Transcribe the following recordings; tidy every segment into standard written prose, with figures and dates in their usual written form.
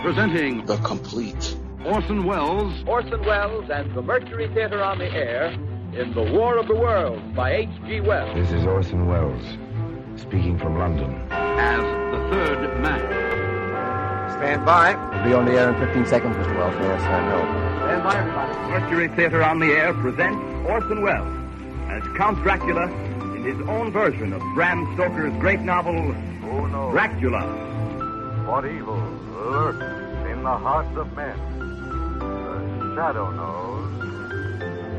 Presenting The Complete Orson Welles and the Mercury Theatre on the air in The War of the Worlds by H.G. Wells. This is Orson Welles, speaking from London. as the third man. Stand by. We'll be on the air in 15 seconds, Mr. Wells. Yes, I know. Stand by, everybody. Mercury Theatre on the air presents Orson Welles as Count Dracula in his own version of Bram Stoker's great novel, Who knows Dracula. what evil lurks in the hearts of men? The shadow knows.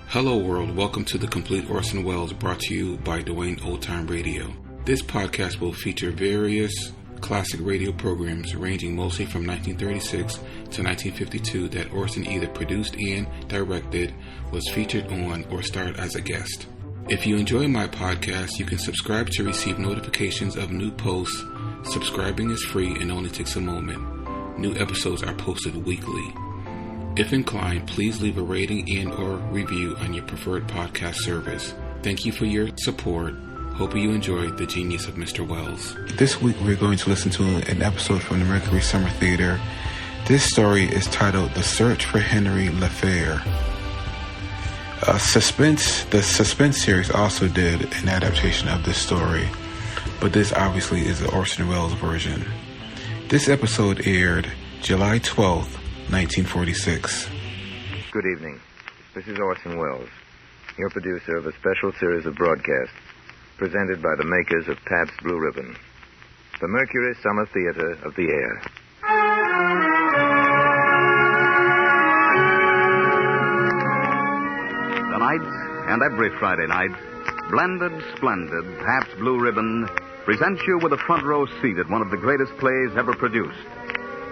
Hello world, welcome to The Complete Orson Welles, brought to you by Dwayne Old Time Radio. This podcast will feature various classic radio programs ranging mostly from 1936 to 1952 that Orson either produced and directed, was featured on, or starred as a guest. If you enjoy my podcast, you can subscribe to receive notifications of new posts. Subscribing is free and only takes a moment. New episodes are posted weekly. If inclined, please leave a rating and or review on your preferred podcast service. Thank you for your support. Hope you enjoyed the genius of Mr. Welles. This week we're going to listen to an episode from the Mercury Summer Theatre. This story is titled The Search for Henri Le Fevrer. The Suspense series also did an adaptation of this story, but this obviously is the Orson Welles version. This episode aired July 12th, 1946. Good evening. This is Orson Welles, your producer of a special series of broadcasts presented by the makers of Pabst Blue Ribbon, the Mercury Summer Theatre of the Air. Tonight, and every Friday night, Blended Splendid Pabst Blue Ribbon presents you with a front row seat at one of the greatest plays ever produced.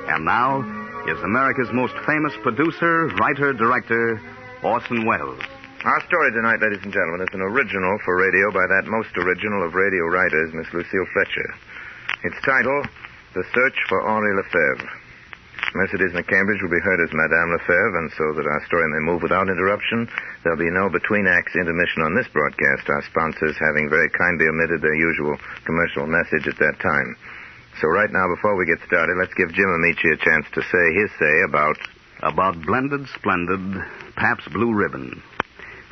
And now is America's most famous producer, writer, director, Orson Welles. Our story tonight, ladies and gentlemen, is an original for radio by that most original of radio writers, Miss Lucille Fletcher. Its title, The Search for Henri Le Fevrer. Mercedes McCambridge will be heard as Madame Le Fevre, and so that our story may move without interruption, there'll be no between-acts intermission on this broadcast, our sponsors having very kindly omitted their usual commercial message at that time. So right now, before we get started, let's give Jim Ameche a chance to say his say about Blended Splendid Pabst Blue Ribbon.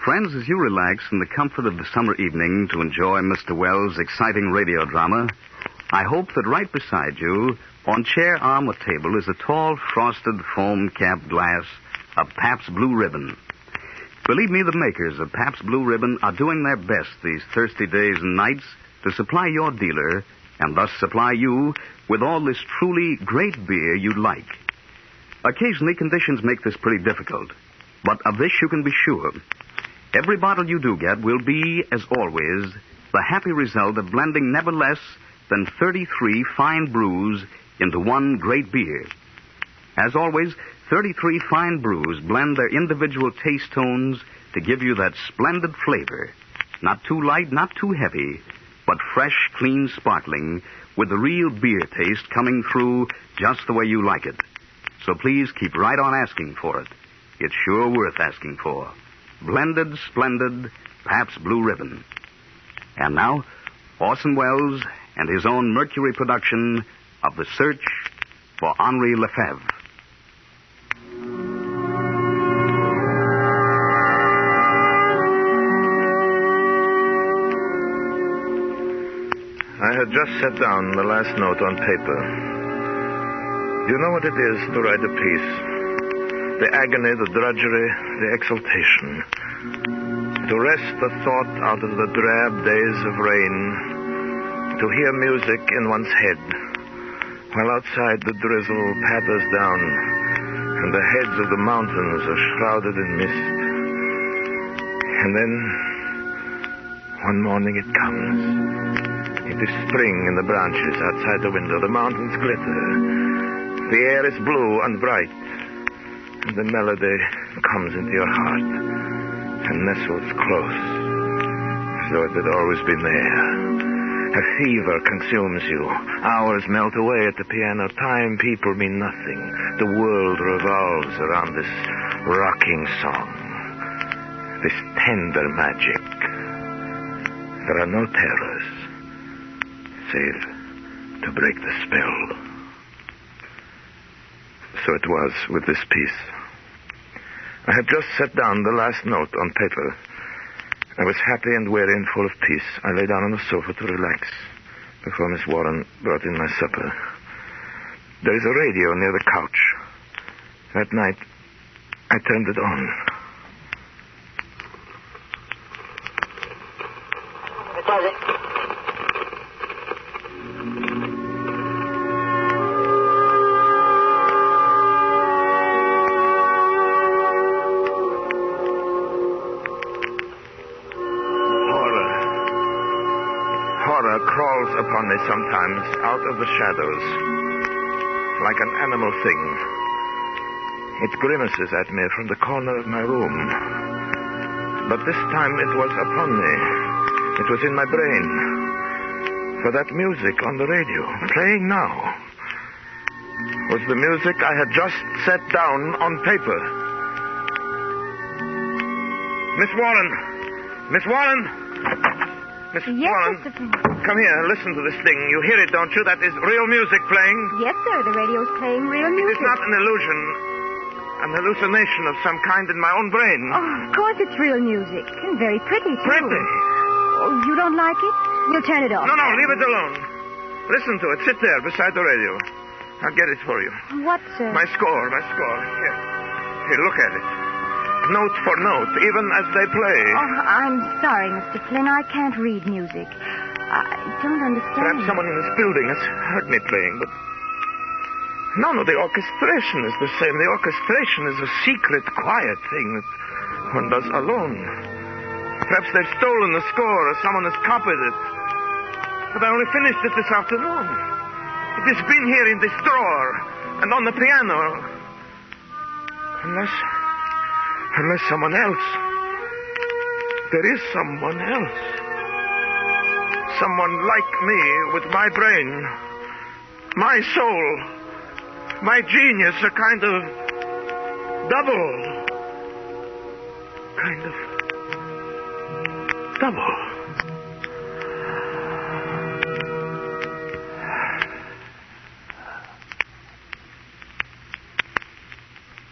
Friends, as you relax in the comfort of the summer evening to enjoy Mr. Welles' exciting radio drama, I hope that right beside you, on chair, arm, or table, is a tall, frosted, foam-capped glass of Pabst Blue Ribbon. Believe me, the makers of Pabst Blue Ribbon are doing their best these thirsty days and nights to supply your dealer, and thus supply you with all this truly great beer you'd like. Occasionally, conditions make this pretty difficult, but of this you can be sure. Every bottle you do get will be, as always, the happy result of blending never less than 33 fine brews into one great beer. As always, 33 fine brews blend their individual taste tones to give you that splendid flavor. Not too light, not too heavy, but fresh, clean, sparkling, with the real beer taste coming through just the way you like it. So please keep right on asking for it. It's sure worth asking for. Blended, Splendid Pabst Blue Ribbon. And now, Orson Welles and his own Mercury production of The Search for Henri Le Fevrer. I had just set down the last note on paper. You know what it is to write a piece. The agony, the drudgery, the exultation. To wrest the thought out of the drab days of rain. To hear music in one's head, while outside the drizzle patters down, and the heads of the mountains are shrouded in mist. And then, one morning it comes. It is spring in the branches outside the window. The mountains glitter. The air is blue and bright. And the melody comes into your heart and nestles close, as though it had always been there. A fever consumes you. Hours melt away at the piano. Time, people mean nothing. The world revolves around this rocking song. This tender magic. There are no terrors. save to break the spell. So it was with this piece. I had just set down the last note on paper. I was happy and weary and full of peace. I lay down on the sofa to relax before Miss Warren brought in my supper. There is a radio near the couch. That night, I turned it on. Horror crawls upon me sometimes out of the shadows, like an animal thing. It grimaces at me from the corner of my room. But this time it was upon me. It was in my brain. For that music on the radio, playing now, was the music I had just set down on paper. Miss Warren! Miss Warren! Miss Warren! Mr. Flynn. Come here, listen to this thing. You hear it, don't you? That is real music playing. Yes, sir. The radio's playing real It music. is not an illusion. An hallucination of some kind in my own brain. Oh, of course it's real music. And very pretty, too. Pretty? Oh, you don't like it? We'll turn it off. No, leave it alone. Listen to it. Sit there beside the radio. I'll get it for you. What, sir? My score. Here. Here, look at it. Note for note, even as they play. Oh, I'm sorry, Mr. Flynn. I can't read music. I don't understand. Perhaps someone in this building has heard me playing, but... No, the orchestration is the same. The orchestration is a secret, quiet thing that one does alone. Perhaps they've stolen the score or someone has copied it. But I only finished it this afternoon. It has been here in this drawer and on the piano. Unless someone else. There is someone else. Someone like me with my brain, my soul, my genius, a kind of double.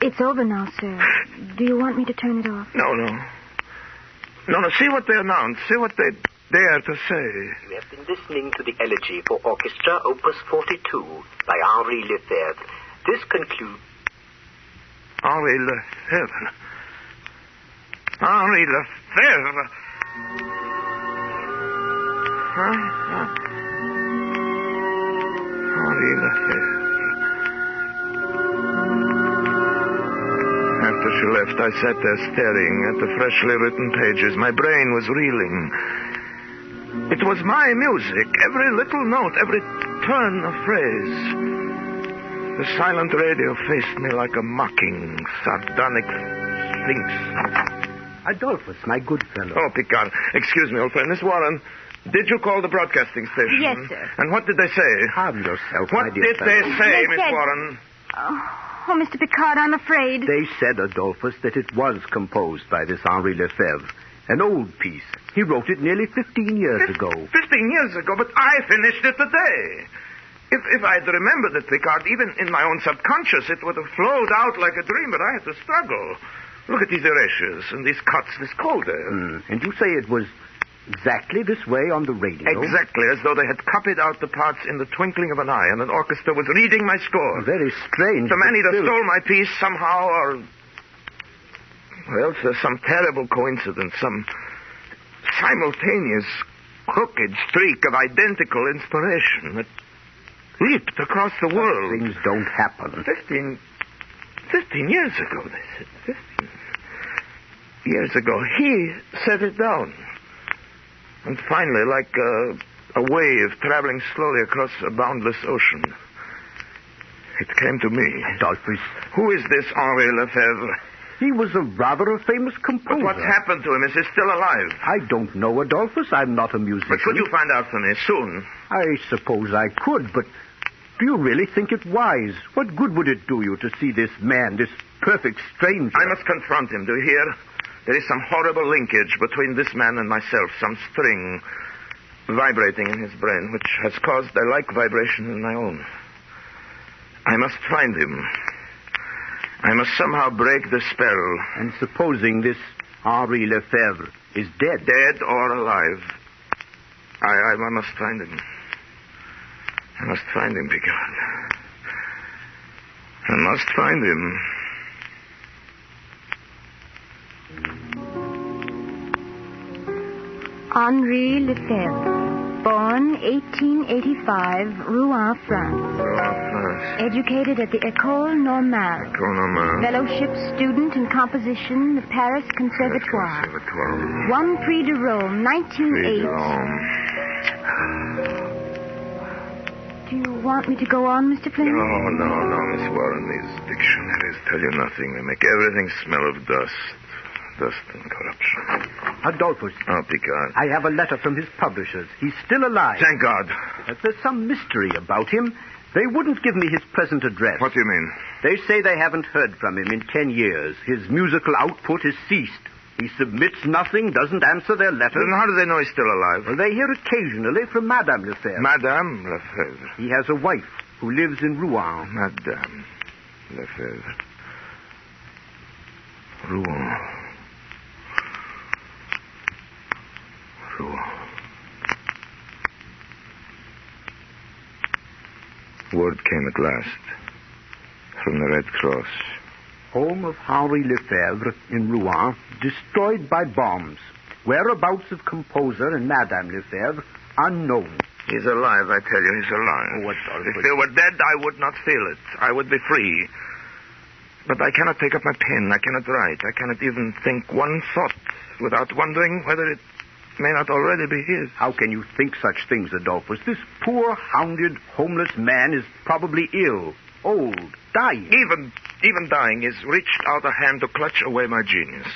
It's over now, sir. Do you want me to turn it off? No. See what they announce. See what they dare to say. You have been listening to the Elegy for Orchestra, Opus 42, by Henri Le Fevrer. This concludes... Henri Le Fevrer. Henri Le Fevrer. Henri Le Fevrer. After she left, I sat there staring at the freshly written pages. My brain was reeling. It was my music, every little note, every turn of phrase. The silent radio faced me like a mocking, sardonic sphinx. Adolphus, my good fellow. Oh, Picard. Excuse me, old friend. Miss Warren, did you call the broadcasting station? Yes, sir. And what did they say? Calm yourself, What my dear did fellow. they say, They Miss said- Warren? Oh, Mr. Picard, I'm afraid. They said, Adolphus, that it was composed by this Henri Le Fevre. An old piece. He wrote it nearly 15 years ago. 15 years ago, but I finished it today. If I'd remembered it, Picard, even in my own subconscious, it would have flowed out like a dream, but I had to struggle. Look at these erasures and these cuts, this coda. And you say it was exactly this way on the radio? Exactly, as though they had copied out the parts in the twinkling of an eye, and an orchestra was reading my score. Very strange. The man but either still- stole my piece somehow, or... Well, there's some terrible coincidence, some simultaneous crooked streak of identical inspiration that leaped across the world. Things don't happen. 15 years ago, they said. 15 years ago, he set it down. And finally, like a wave traveling slowly across a boundless ocean, it came to me. Adolphus. Who is this Henri Le Fevre? He was a rather famous composer. But what's happened to him? Is he still alive? I don't know, Adolphus. I'm not a musician. But could you find out for me soon? I suppose I could, but do you really think it wise? What good would it do you to see this man, this perfect stranger? I must confront him, do you hear? There is some horrible linkage between this man and myself, some string. vibrating in his brain, which has caused a like vibration in my own. I must find him. I must somehow break the spell. And supposing this Henri Le Fevrer is dead? Dead or alive, I must find him. I must find him, Picard. I must find him. Henri Le Fevre, born 1885, Rouen, France. Educated at the École Normale. Fellowship student in composition, the Paris Conservatoire. Won Prix de Rome, 1908. Do you want me to go on, Mr. Flynn? No, Miss Warren. These dictionaries tell you nothing. They make everything smell of dust. Dust and corruption. Adolphus. Oh, Picard. I have a letter from his publishers. He's still alive. Thank God. But there's some mystery about him. They wouldn't give me his present address. What do you mean? They say they haven't heard from him in 10 years. His musical output has ceased. He submits nothing, doesn't answer their letters. Then how do they know he's still alive? Well, they hear occasionally from Madame Le Fevre. Madame Le Fevre. He has a wife who lives in Rouen. Madame Le Fevre. Rouen. Word came at last from the Red Cross. Home of Henri Le Fevre in Rouen, destroyed by bombs. Whereabouts of composer and Madame Le Fevre, unknown. He's alive, I tell you, he's alive. If he were dead, I would not feel it. I would be free. But I cannot take up my pen. I cannot write. I cannot even think one thought without wondering whether it may not already be his. How can you think such things, Adolphus? This poor, hounded, homeless man is probably ill, old, dying. Even dying, he's reached out a hand to clutch away my genius.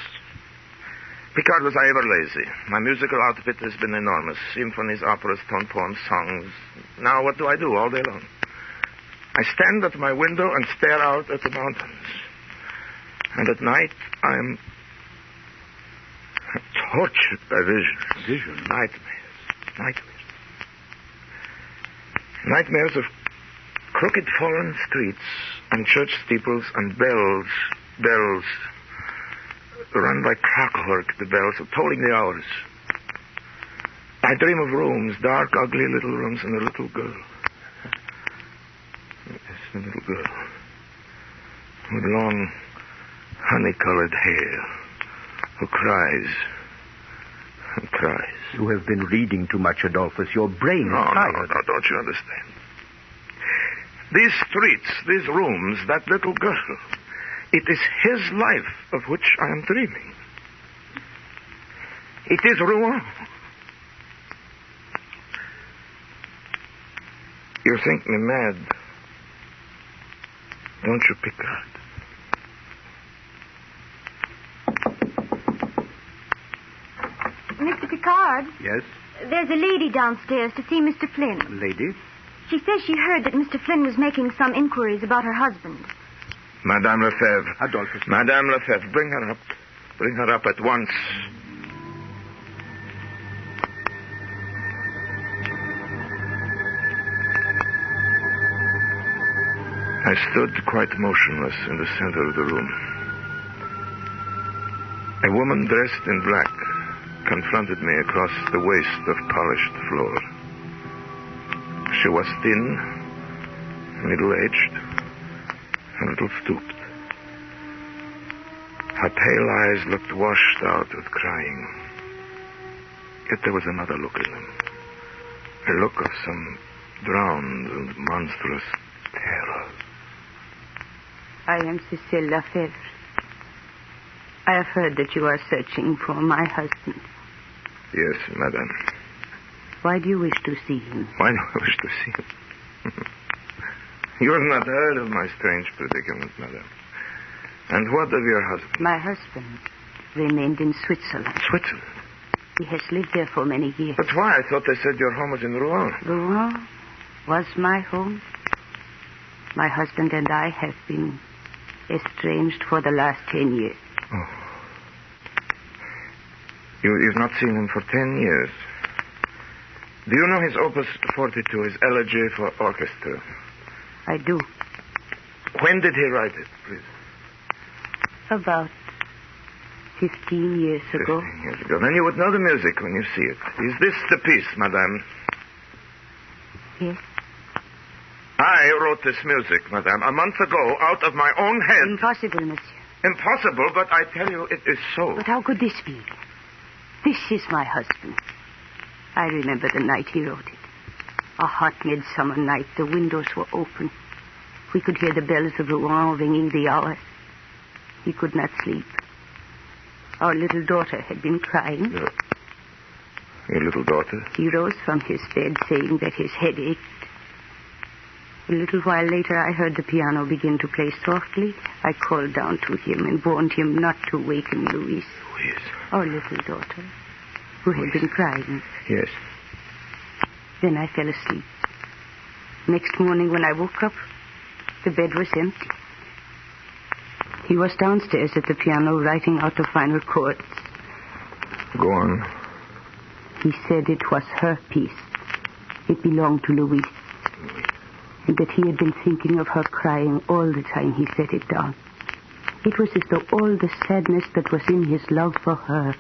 Picard, was I ever lazy? My musical outfit has been enormous. Symphonies, operas, tone poems, songs. Now what do I do all day long? I stand at my window and stare out at the mountains. And at night, I'm tortured by visions. Nightmares of crooked fallen streets and church steeples and bells run by clockwork, the bells are tolling the hours. I dream of rooms, dark, ugly little rooms, and a little girl. Yes, a little girl with long, honey-colored hair who cries and cries. You have been reading too much, Adolphus. Your brain is tired. No, don't you understand? These streets, these rooms, that little girl, it is his life of which I am dreaming. It is Rouen. You think me mad, don't you, Picard? Mr. Picard? Yes? There's a lady downstairs to see Mr. Flynn. A lady? She says she heard that Mr. Flynn was making some inquiries about her husband. Madame Le Fevre. Adolphus. Madame Le Fevre, bring her up. Bring her up at once. I stood quite motionless in the center of the room. A woman dressed in black confronted me across the waste of polished floor. She was thin, middle-aged, a little stooped. Her pale eyes looked washed out with crying. Yet there was another look in them. A look of some drowned and monstrous terror. I am Lucille Fletcher. I have heard that you are searching for my husband. Yes, madame. Why do you wish to see him? Why do I wish to see him? You have not heard of my strange predicament, madame. And what of your husband? My husband remained in Switzerland. Switzerland? He has lived there for many years. But why? I thought they said your home was in Rouen. Rouen was my home. My husband and I have been estranged for the last 10 years. Oh. You've not seen him for 10 years. Do you know his Opus 42, his Elegy for Orchestra? I do. When did he write it, please? About 15 years ago. 15 years ago. Then you would know the music when you see it. Is this the piece, madame? Yes. I wrote this music, madame, a month ago, out of my own head. Impossible, monsieur. Impossible, but I tell you, it is so. But how could this be? This is my husband. I remember the night he wrote it. A hot midsummer night. The windows were open. We could hear the bells of Rouen ringing the hour. He could not sleep. Our little daughter had been crying. Your little daughter? He rose from his bed saying that his head ached. A little while later, I heard the piano begin to play softly. I called down to him and warned him not to waken Louise. Louise? Our little daughter, who had been crying. Yes. Then I fell asleep. Next morning when I woke up, the bed was empty. He was downstairs at the piano writing out the final chords. Go on. He said it was her piece. It belonged to Louise. And that he had been thinking of her crying all the time he set it down. It was as though all the sadness that was in his love for her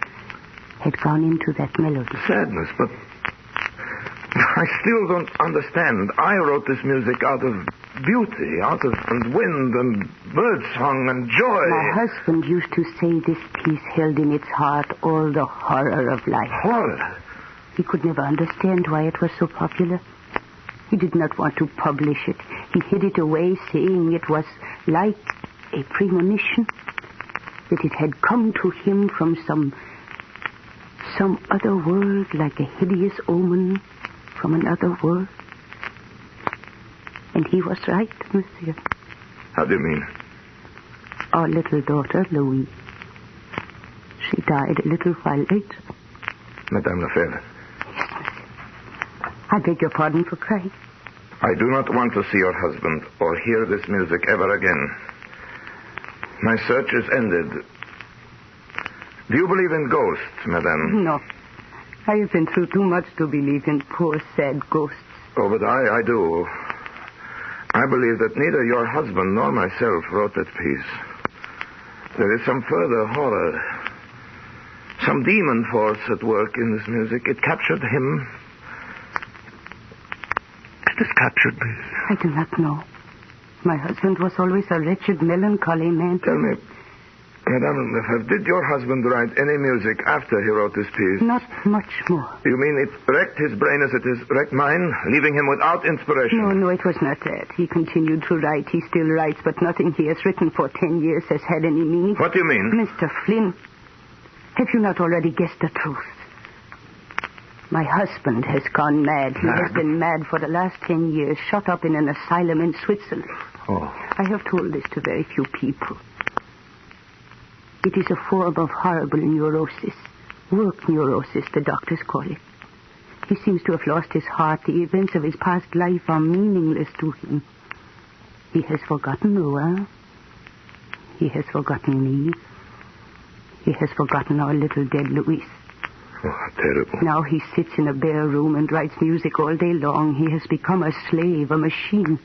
had gone into that melody. Sadness, but I still don't understand. I wrote this music out of beauty, out of wind and birdsong and joy. My husband used to say this piece held in its heart all the horror of life. Horror? He could never understand why it was so popular. He did not want to publish it. He hid it away, saying it was like a premonition, that it had come to him from some other world, like a hideous omen from another world. And he was right, monsieur. How do you mean? Our little daughter, Louise. She died a little while later. Madame Le Fevre. Yes, monsieur. I beg your pardon for crying. I do not want to see your husband or hear this music ever again. My search is ended. Do you believe in ghosts, madame? No. I have been through too much to believe in poor, sad ghosts. Oh, but I do. I believe that neither your husband nor myself wrote that piece. There is some further horror. Some demon force at work in this music. It captured him. It has captured me. I do not know. My husband was always a wretched, melancholy man. Tell me, Madame Lefebvre, did your husband write any music after he wrote this piece? Not much more. You mean it wrecked his brain as it has wrecked mine, leaving him without inspiration? No, it was not that. He continued to write. He still writes, but nothing he has written for 10 years has had any meaning. What do you mean? Mr. Flynn, have you not already guessed the truth? My husband has gone mad. He has been mad for the last 10 years, shut up in an asylum in Switzerland. Oh. I have told this to very few people. It is a form of horrible neurosis. Work neurosis, the doctors call it. He seems to have lost his heart. The events of his past life are meaningless to him. He has forgotten Rouen. He has forgotten me. He has forgotten our little dead Louise. Oh, how terrible. Now he sits in a bare room and writes music all day long. He has become a slave, a machine.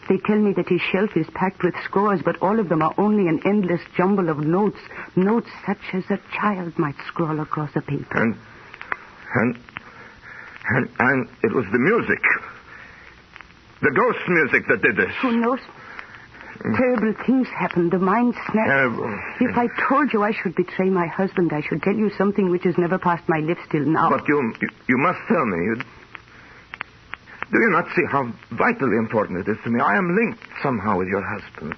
They tell me that his shelf is packed with scores, but all of them are only an endless jumble of notes. Notes such as a child might scrawl across a paper. And it was the music. The ghost music that did this. Who knows? Terrible things happen. The mind snaps. Terrible. If I told you I should betray my husband, I should tell you something which has never passed my lips till now. But you must tell me. Do you not see how vitally important it is to me? I am linked somehow with your husband.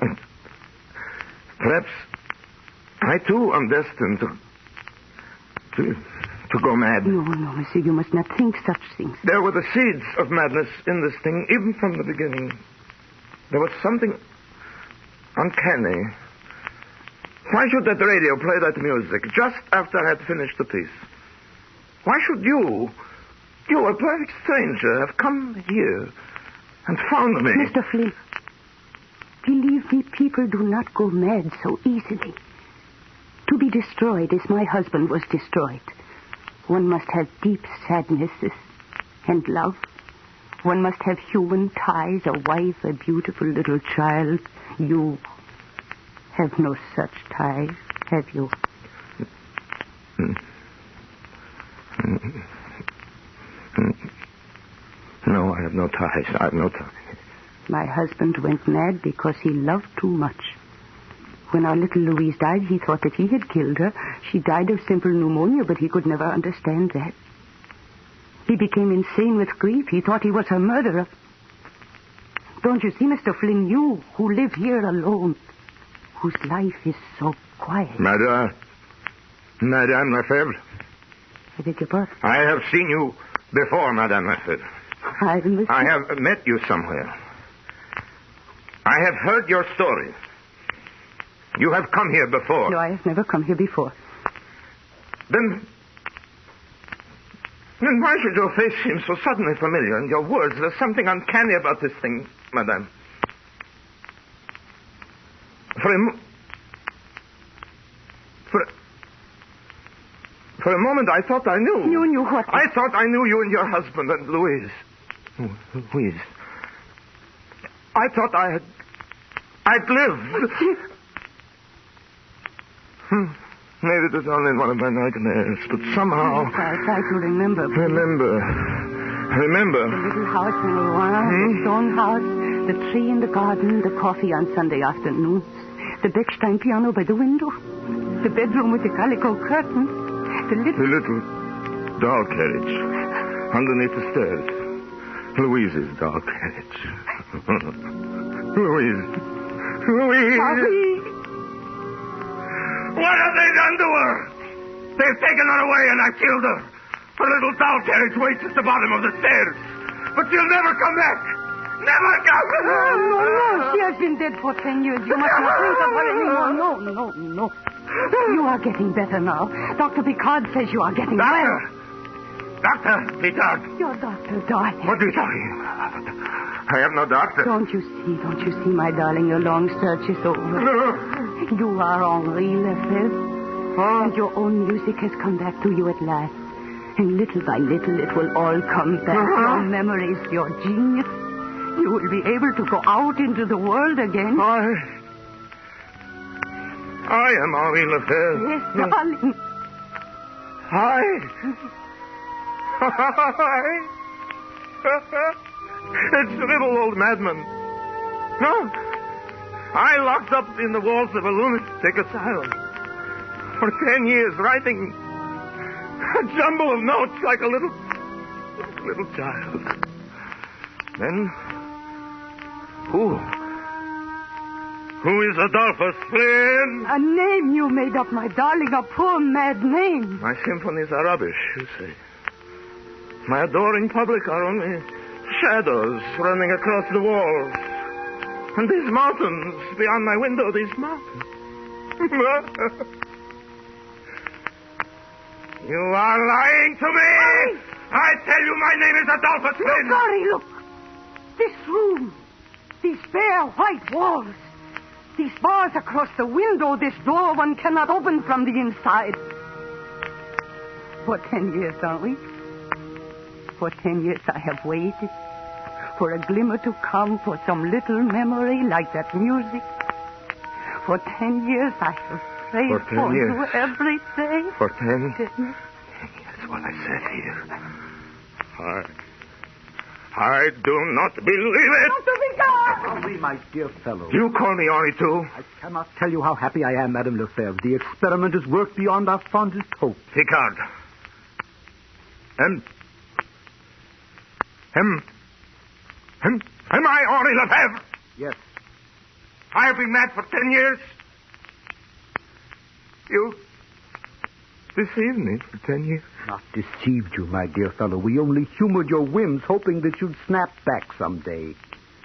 And perhaps I, too, am destined to go mad. No, monsieur, you must not think such things. There were the seeds of madness in this thing, even from the beginning. There was something uncanny. Why should that radio play that music just after I had finished the piece? Why should you, a perfect stranger, have come here and found me? Mr. Flynn, believe me, people do not go mad so easily. To be destroyed as my husband was destroyed. One must have deep sadnesses and love. One must have human ties, a wife, a beautiful little child. You have no such ties, have you? No, I have no ties. I have no ties. My husband went mad because he loved too much. When our little Louise died, he thought that he had killed her. She died of simple pneumonia, but he could never understand that. He became insane with grief. He thought he was her murderer. Don't you see, Mr. Flynn, you who live here alone, whose life is so quiet. Madame Lefebvre. I beg your pardon? I have seen you before, Madame Lefebvre. I have met you somewhere. I have heard your story. You have come here before. No, I have never come here before. Then why should your face seem so suddenly familiar and your words? There's something uncanny about this thing, Madame. For a moment, I thought I knew. You knew what? I thought I knew you and your husband and Louise. Louise. I thought I'd lived. Maybe it was only one of my nightmares, but somehow... Yes, I try to remember. Remember. The little house in Rouen, the stone house, the tree in the garden, the coffee on Sunday afternoons, the Bechstein piano by the window, the bedroom with the calico curtains, the little doll carriage underneath the stairs. Louise's doll carriage. Louise. Papi. What have they done to her? They've taken her away and I killed her. Her little doll carriage waits at the bottom of the stairs. But she'll never come back. Never come back. No. She has been dead for 10 years. You must not think of her anymore. No. You are getting better now. Dr. Picard says you are getting well. Doctor Picard. Your doctor, darling. What are you talking about? I have no doctor. Don't you see, my darling, your long search is over. No. You are Henri Le Fevrer. And your own music has come back to you at last. And little by little, it will all come back. Your memories, your genius. You will be able to go out into the world again. I am Henri Le Fevre. Yes, darling. It's the little old madman. No. I locked up in the walls of a lunatic asylum for 10 years, writing a jumble of notes like a little child. Then, who is Adolphus Flynn? A name you made up, my darling, a poor mad name. My symphonies are rubbish, you say. My adoring public are only shadows running across the walls. And these mountains beyond my window, these mountains. You are lying to me! Sorry. I tell you my name is Adolphus Flynn! Sorry, look. This room, these bare white walls, these bars across the window, this door one cannot open from the inside. For 10 years, aren't we? For 10 years I have waited for a glimmer to come, for some little memory like that music. For 10 years I have prayed for you every day. For 10 years? That's what I said here. I do not believe it. Dr. Picard! Henri, my dear fellow. You call me Henri, too? I cannot tell you how happy I am, Madame Lefebvre. The experiment has worked beyond our fondest hope. Picard. Am I Henri Lefevre? Yes. I have been mad for 10 years. You deceived me for 10 years. Not deceived you, my dear fellow. We only humored your whims, hoping that you'd snap back someday.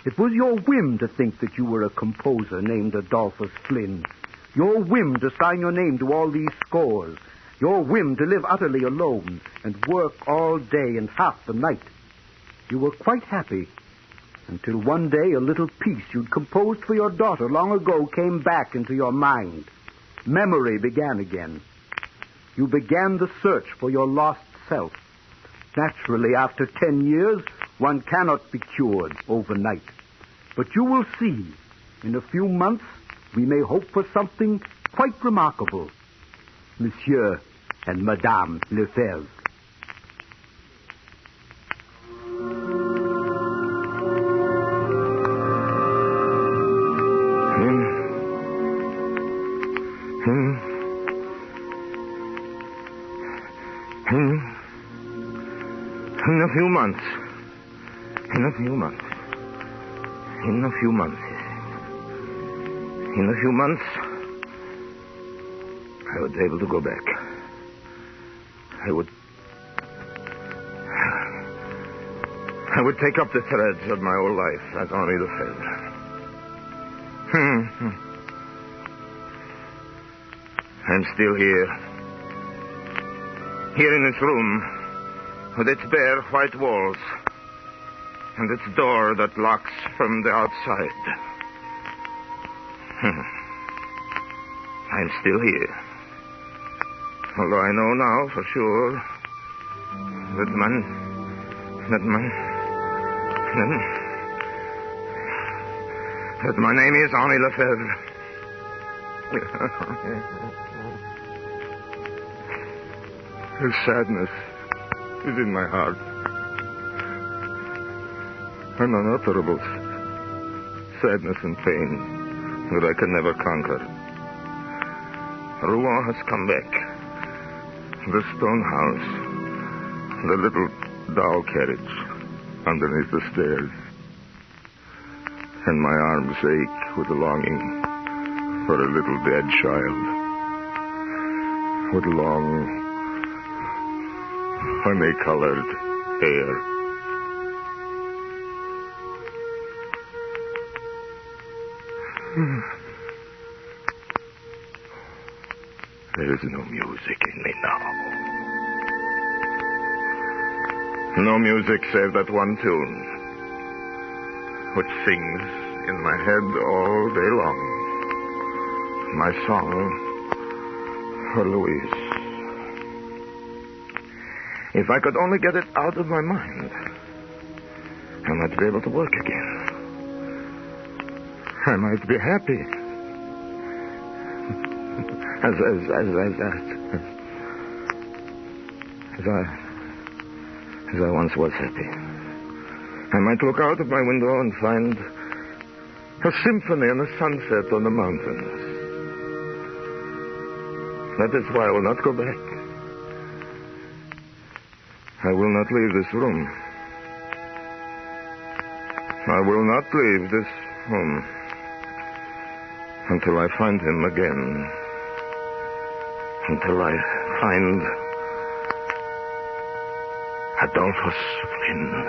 It was your whim to think that you were a composer named Adolphus Flynn. Your whim to sign your name to all these scores. Your whim to live utterly alone and work all day and half the night. You were quite happy until one day a little piece you'd composed for your daughter long ago came back into your mind. Memory began again. You began the search for your lost yourself. Naturally, after 10 years, one cannot be cured overnight. But you will see, in a few months, we may hope for something quite remarkable. Monsieur and Madame Le Fevre. In a few months, I would be able to go back. I would take up the threads of my old life as Henri Le Fevre. I'm still here in this room, with its bare white walls, and its door that locks from the outside. I'm still here. Although I know now for sure that my name is Henri Le Fevre. The sadness is in my heart. An unutterable sadness and pain that I can never conquer. Rouen has come back. The stone house. The little doll carriage underneath the stairs. And my arms ache with the longing for a little dead child. With long, honey-colored hair. There is no music in me now. No music save that one tune, which sings in my head all day long. My song for Louise. If I could only get it out of my mind, I might be able to work again. I might be happy. As I once was happy. I might look out of my window and find a symphony and a sunset on the mountains. That is why I will not go back. I will not leave this room. I will not leave this home until I find him again. Until I find Adolphus Flynn.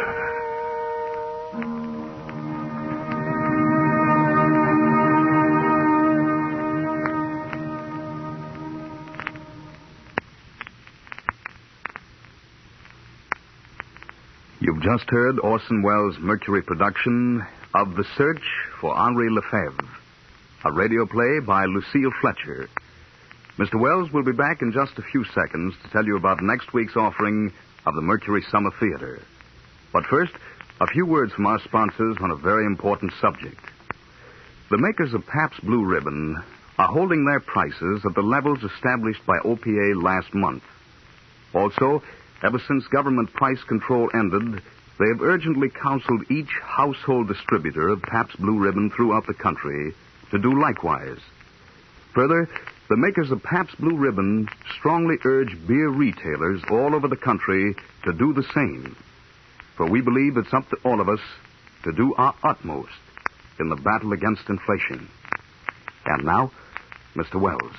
You've just heard Orson Welles' Mercury production of The Search for Henri Le Fevre, a radio play by Lucille Fletcher. Mr. Welles will be back in just a few seconds to tell you about next week's offering of the Mercury Summer Theatre. But first, a few words from our sponsors on a very important subject. The makers of Pabst Blue Ribbon are holding their prices at the levels established by OPA last month. Also, ever since government price control ended, they have urgently counseled each household distributor of Pabst Blue Ribbon throughout the country to do likewise. Further, the makers of Pabst Blue Ribbon strongly urge beer retailers all over the country to do the same. For we believe it's up to all of us to do our utmost in the battle against inflation. And now, Mr. Welles.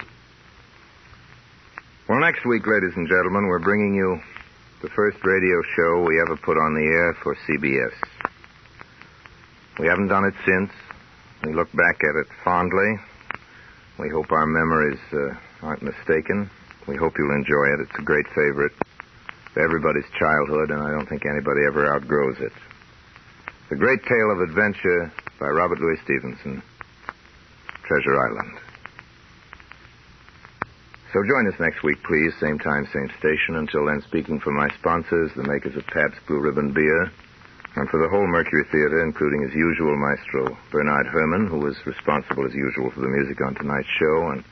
Well, next week, ladies and gentlemen, we're bringing you the first radio show we ever put on the air for CBS. We haven't done it since. We look back at it fondly. We hope our memories aren't mistaken. We hope you'll enjoy it. It's a great favorite of everybody's childhood, and I don't think anybody ever outgrows it. The Great Tale of Adventure by Robert Louis Stevenson, Treasure Island. So join us next week, please. Same time, same station. Until then, speaking for my sponsors, the makers of Pabst Blue Ribbon Beer, and for the whole Mercury Theatre, including as usual Maestro Bernard Herrmann, who was responsible as usual for the music on tonight's show, and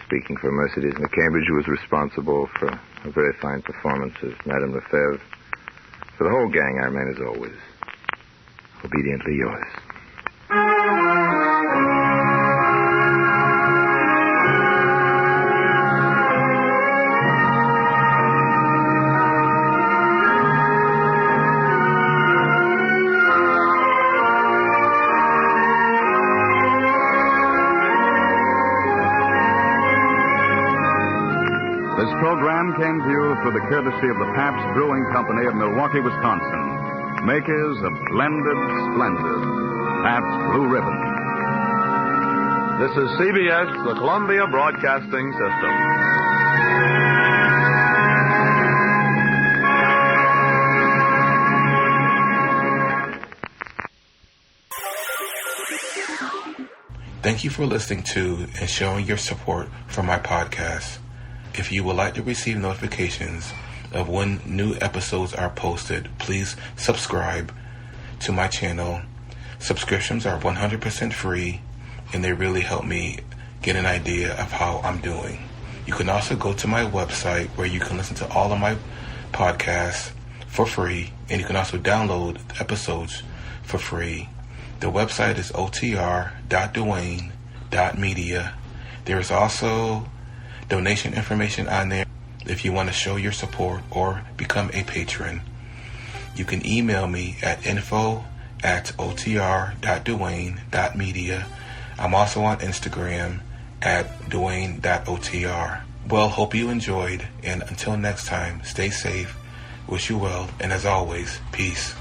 speaking for Mercedes McCambridge, who was responsible for a very fine performance as Madame Le Fevre. For the whole gang, I remain as always, obediently yours. This program came to you through the courtesy of the Pabst Brewing Company of Milwaukee, Wisconsin, makers of blended, splendid Pabst Blue Ribbon. This is CBS, the Columbia Broadcasting System. Thank you for listening to and showing your support for my podcast. If you would like to receive notifications of when new episodes are posted, please subscribe to my channel. Subscriptions are 100% free, and they really help me get an idea of how I'm doing. You can also go to my website where you can listen to all of my podcasts for free, and you can also download the episodes for free. The website is otr.duane.media. There is also donation information on there if you want to show your support or become a patron. You can email me at info@otr.duane.media. I'm also on Instagram at duane.otr. Well, hope you enjoyed, and until next time, stay safe, wish you well, and as always, peace.